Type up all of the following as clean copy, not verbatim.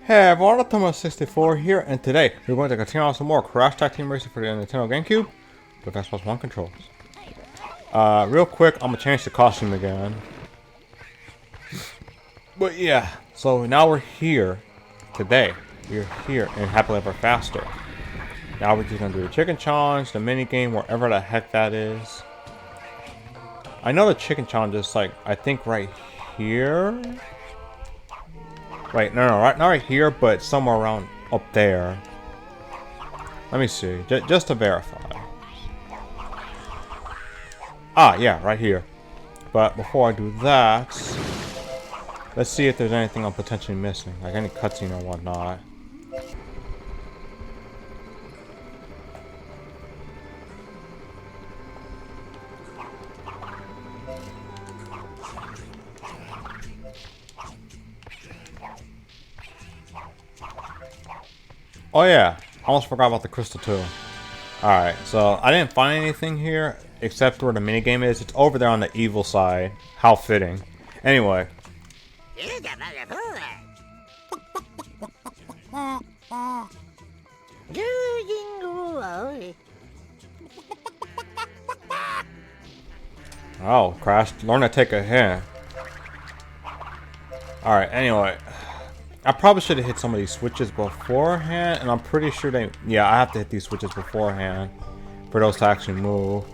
Hey everyone, Anthon-64 here, and today we're going to continue on some more Crash Team Racing for the Nintendo GameCube with Xbox One controls. Real quick, I'm gonna change the costume again. But yeah, so now we're here today. We're here in Happily Ever Faster. Now we're just gonna do the chicken challenge, the mini game, wherever the heck that is. I know the chicken challenge is like, I think right here. Wait, no, not right here, but somewhere around up there. Let me see, just to verify. Ah, yeah, right here. But before I do that, let's see if there's anything I'm potentially missing, like any cutscene or whatnot. Oh yeah, I almost forgot about the crystal too. Alright, so I didn't find anything here except where the minigame is. It's over there on the evil side. How fitting. Anyway. Oh, Crash, learn to take a hint. Alright, anyway. I probably should have hit some of these switches beforehand, and I'm pretty sure yeah, I have to hit these switches beforehand for those to actually move.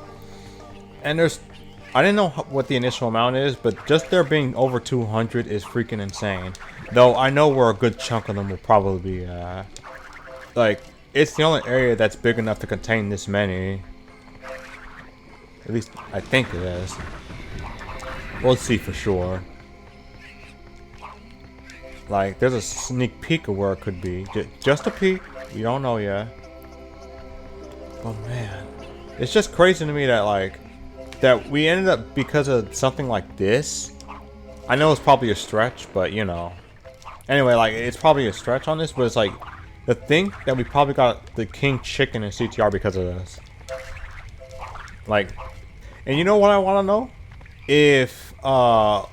And I didn't know what the initial amount is, but just there being over 200 is freaking insane. Though I know where a good chunk of them will probably be at. Like, it's the only area that's big enough to contain this many. At least, I think it is. We'll see for sure. Like, there's a sneak peek of where it could be. Just a peek. We don't know yet. Oh, man. It's just crazy to me that, like, that we ended up because of something like this. I know it's probably a stretch, but, you know. Anyway, like, it's probably a stretch on this, but it's like, the thing that we probably got the King Chicken in CTR because of this. Like, and you know what I want to know? If,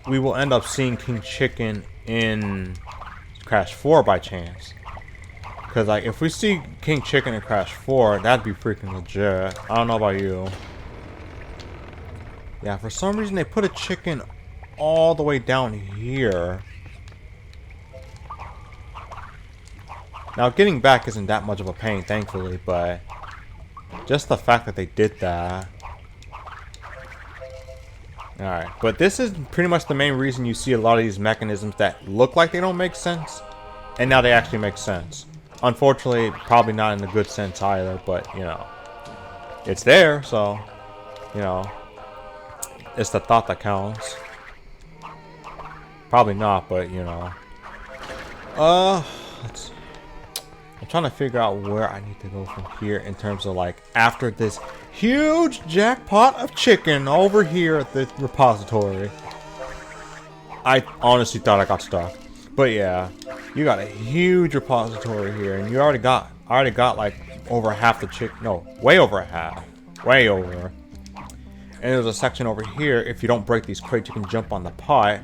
we will end up seeing King Chicken in Crash 4 by chance. Because, like, if we see King Chicken in Crash 4, that'd be freaking legit. I don't know about you. Yeah, for some reason they put a chicken all the way down here. Now, getting back isn't that much of a pain, thankfully, but just the fact that they did that. Alright, but this is pretty much the main reason you see a lot of these mechanisms that look like they don't make sense, and now they actually make sense. Unfortunately, probably not in the good sense either, but, you know, it's there, so, you know, it's the thought that counts. Probably not, but, you know. Let's see. I'm trying to figure out where I need to go from here in terms of, like, after this huge jackpot of chicken over here at the repository. I honestly thought I got stuck. But yeah, you got a huge repository here, and you already got like over half the chicken. No, way over half. Way over. And there's a section over here, if you don't break these crates, you can jump on the pot.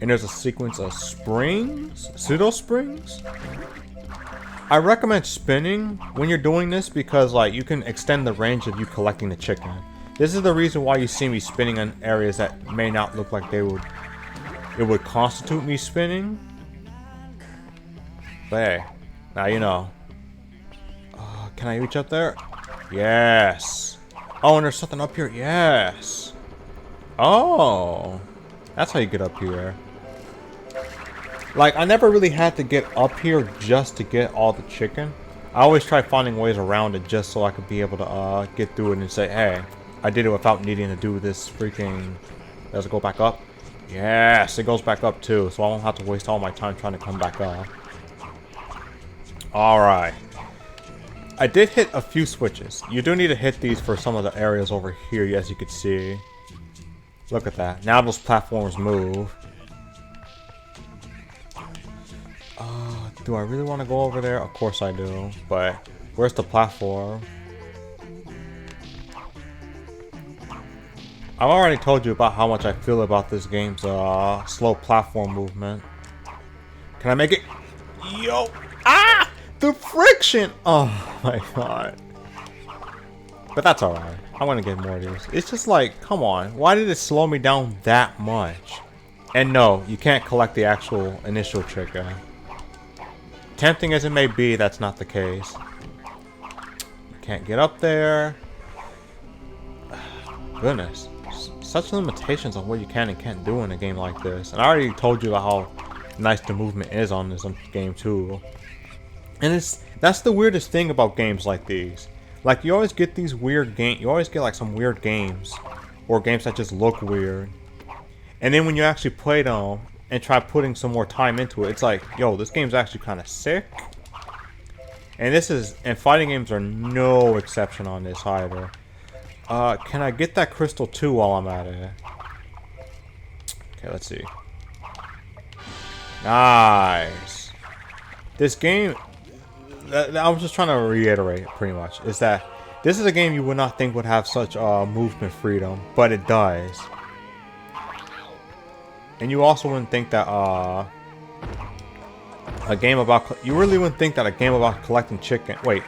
And there's a sequence of springs? Pseudo springs? I recommend spinning when you're doing this because, like, you can extend the range of you collecting the chicken. This is the reason why you see me spinning in areas that may not look like it would constitute me spinning. But hey, now you know. Can I reach up there? Yes. Oh, and there's something up here. Yes. Oh, that's how you get up here. Like, I never really had to get up here just to get all the chicken. I always try finding ways around it just so I could be able to get through it and say, hey, I did it without needing to do this freaking... Does it go back up? Yes, it goes back up too, so I won't have to waste all my time trying to come back up. Alright. I did hit a few switches. You do need to hit these for some of the areas over here, as you can see. Look at that. Now those platforms move. Do I really want to go over there? Of course I do, but where's the platform? I've already told you about how much I feel about this game's slow platform movement. Can I make it? Yo! Ah! The friction! Oh my god. But that's alright. I want to get more of these. It's just like, come on. Why did it slow me down that much? And no, you can't collect the actual initial trigger. Tempting as it may be, that's not the case. Can't get up there. Goodness. Such limitations on what you can and can't do in a game like this. And I already told you how nice the movement is on this game too. And that's the weirdest thing about games like these. Like, you always get these weird games. You always get like some weird games. Or games that just look weird. And then when you actually play them and try putting some more time into it, it's like, yo, this game's actually kind of sick. And fighting games are no exception on this either. Can I get that crystal too while I'm at it? Okay, let's see. Nice. This game, I was just trying to reiterate pretty much, is that this is a game you would not think would have such movement freedom, but it does. And you also wouldn't think that you really wouldn't think that a game about collecting chicken. Wait,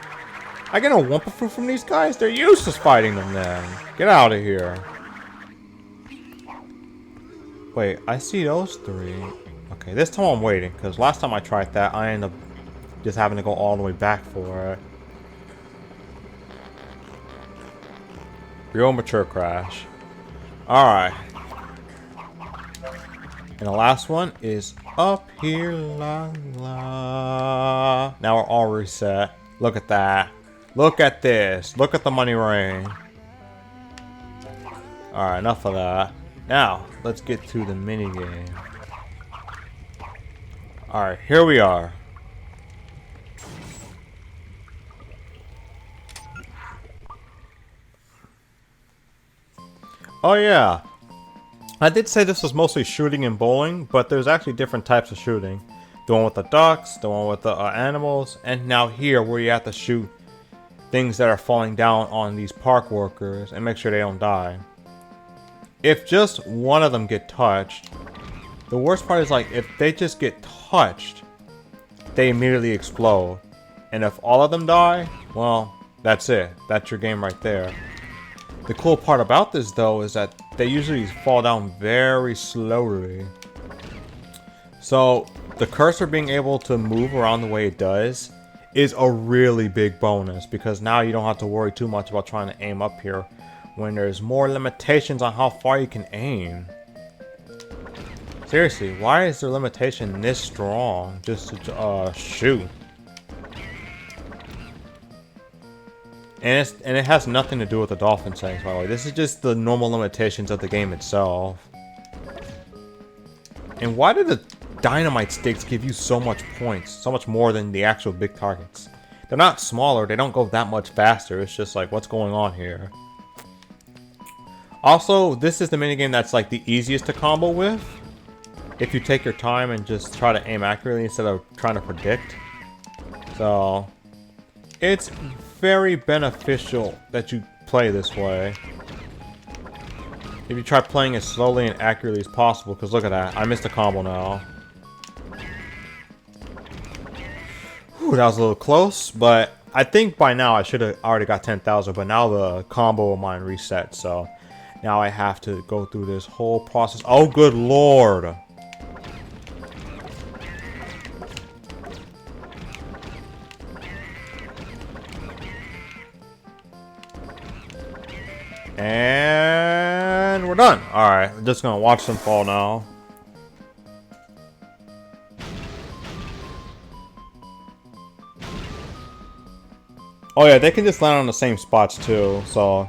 I get a Wumpa Fruit from these guys? They're useless fighting them then. Get out of here. Wait, I see those three. Okay, this time I'm waiting, because last time I tried that, I ended up just having to go all the way back for it. Real mature Crash. Alright. And the last one is up here, la la. Now we're all reset. Look at that. Look at this. Look at the money rain. Alright, enough of that. Now, let's get to the minigame. Alright, here we are. Oh yeah. I did say this was mostly shooting and bowling, but there's actually different types of shooting. The one with the ducks, the one with the animals, and now here where you have to shoot things that are falling down on these park workers and make sure they don't die. If just one of them get touched, the worst part is like if they just get touched, they immediately explode. And if all of them die, well, that's it. That's your game right there. The cool part about this though is that they usually fall down very slowly. So the cursor being able to move around the way it does is a really big bonus, because now you don't have to worry too much about trying to aim up here when there's more limitations on how far you can aim. Seriously, why is their limitation this strong just to shoot? And it has nothing to do with the Dolphin settings, by the way. This is just the normal limitations of the game itself. And why do the dynamite sticks give you so much points? So much more than the actual big targets. They're not smaller, they don't go that much faster. It's just like, what's going on here? Also, this is the minigame that's like the easiest to combo with. If you take your time and just try to aim accurately instead of trying to predict. So, it's very beneficial that you play this way. If you try playing as slowly and accurately as possible, because look at that, I missed a combo now. Whew, that was a little close, but I think by now I should have already got 10,000, but now the combo of mine reset, so now I have to go through this whole process. Oh, good lord! And we're done. Alright, I'm just gonna watch them fall now. Oh yeah, they can just land on the same spots too, so...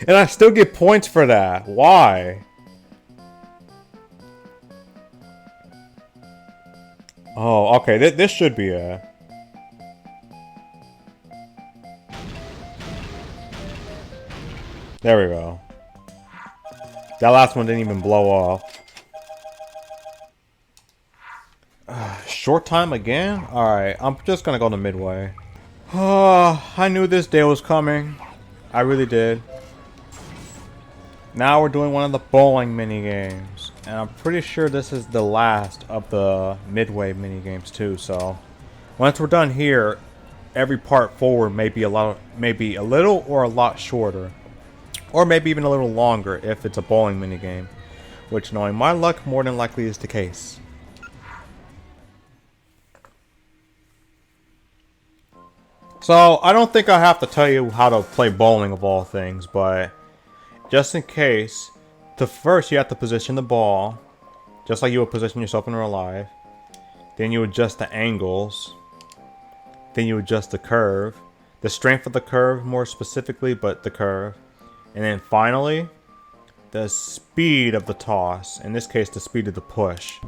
And I still get points for that. Why? Oh, okay, this should be it. There we go. That last one didn't even blow off. Short time again? Alright, I'm just gonna go to midway. I knew this day was coming. I really did. Now we're doing one of the bowling mini games. And I'm pretty sure this is the last of the midway mini games too. So once we're done here, every part forward may be a little or a lot shorter, or maybe even a little longer if it's a bowling mini game, which, knowing my luck, more than likely is the case. So I don't think I have to tell you how to play bowling of all things, but just in case, first you have to position the ball, just like you would position yourself in real life. Then you adjust the angles. Then you adjust the curve. The strength of the curve more specifically, but the curve. And then finally, the speed of the toss. In this case, the speed of the push.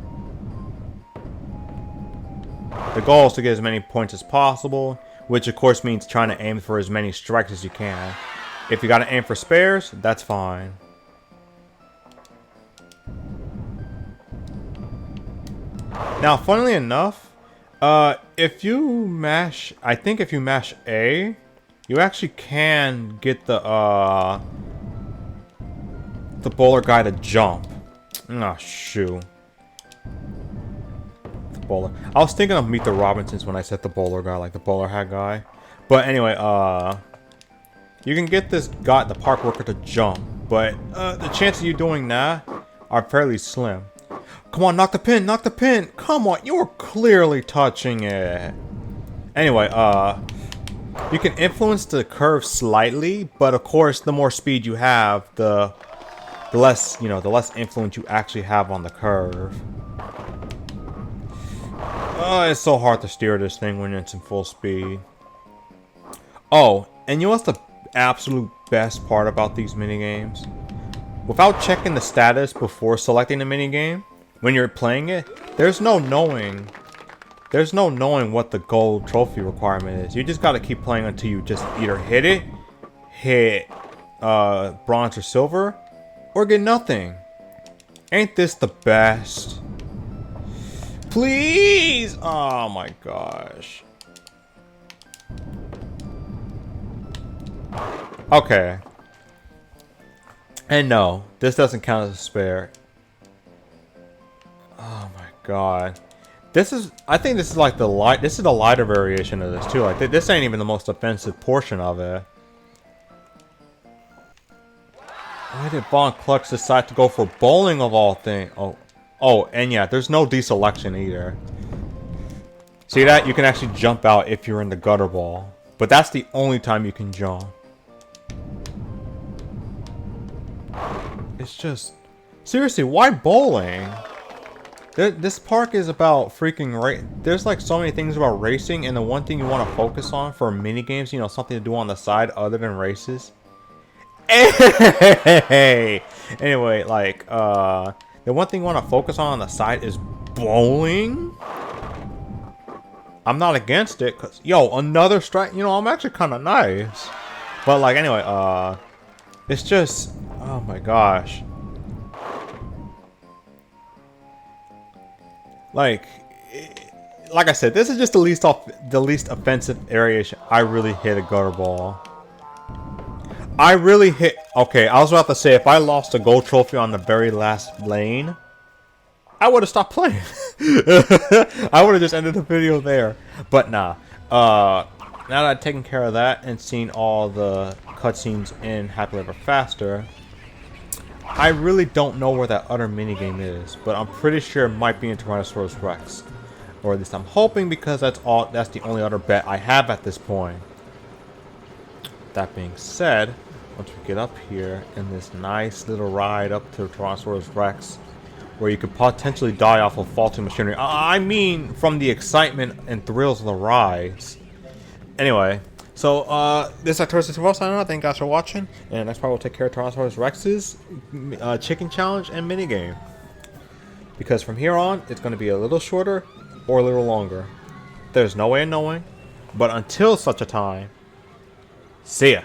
The goal is to get as many points as possible, which of course means trying to aim for as many strikes as you can. If you gotta aim for spares, that's fine. Now, funnily enough, if you mash, I think if you mash A, you actually can get the bowler guy to jump. Oh, shoot. The bowler. I was thinking of Meet the Robinsons when I said the bowler guy, like the bowler hat guy. But anyway, you can get this guy, the park worker, to jump. But the chances of you doing that are fairly slim. Come on, knock the pin, knock the pin. Come on, you're clearly touching it. Anyway, you can influence the curve slightly, but of course, the more speed you have, the less, the less influence you actually have on the curve. It's so hard to steer this thing when it's in full speed. Oh, and you know what's the absolute best part about these minigames? Without checking the status before selecting the minigame, when you're playing it, there's no knowing what the gold trophy requirement is. You just gotta keep playing until you just either hit bronze or silver, or get nothing. Ain't this the best? Please! Oh my gosh. Okay. And no, this doesn't count as a spare. Oh my god. I think this is like the lighter variation of this too. Like this ain't even the most offensive portion of it. Why did Von Klux decide to go for bowling of all things? Oh, and yeah, there's no deselection either. See that? You can actually jump out if you're in the gutter ball. But that's the only time you can jump. It's just... Seriously, why bowling? This park is about freaking there's like so many things about racing, and the one thing you want to focus on for mini games, something to do on the side other than races. Hey! Anyway, like the one thing you want to focus on the side is bowling. I'm not against it, cause another strike. I'm actually kind of nice, but like anyway, it's just, oh my gosh. Like I said, this is just the least offensive variation. I really hit a gutter ball. Okay, I was about to say, if I lost a gold trophy on the very last lane, I would have stopped playing. I would have just ended the video there. But nah. Now that I've taken care of that and seen all the cutscenes in Happily Ever Faster, I really don't know where that other minigame is, but I'm pretty sure it might be in Tyrannosaurus Rex. Or at least I'm hoping, because that's the only other bet I have at this point. That being said, once we get up here in this nice little ride up to Tyrannosaurus Rex, where you could potentially die off of faulty machinery. I mean, from the excitement and thrills of the rides. Anyway, so this is Tyrannosaurus Rex. Thank you guys for watching, and next part we'll take care of Tyrannosaurus Rex's chicken challenge and minigame. Because from here on, it's going to be a little shorter or a little longer. There's no way of knowing, but until such a time, see ya.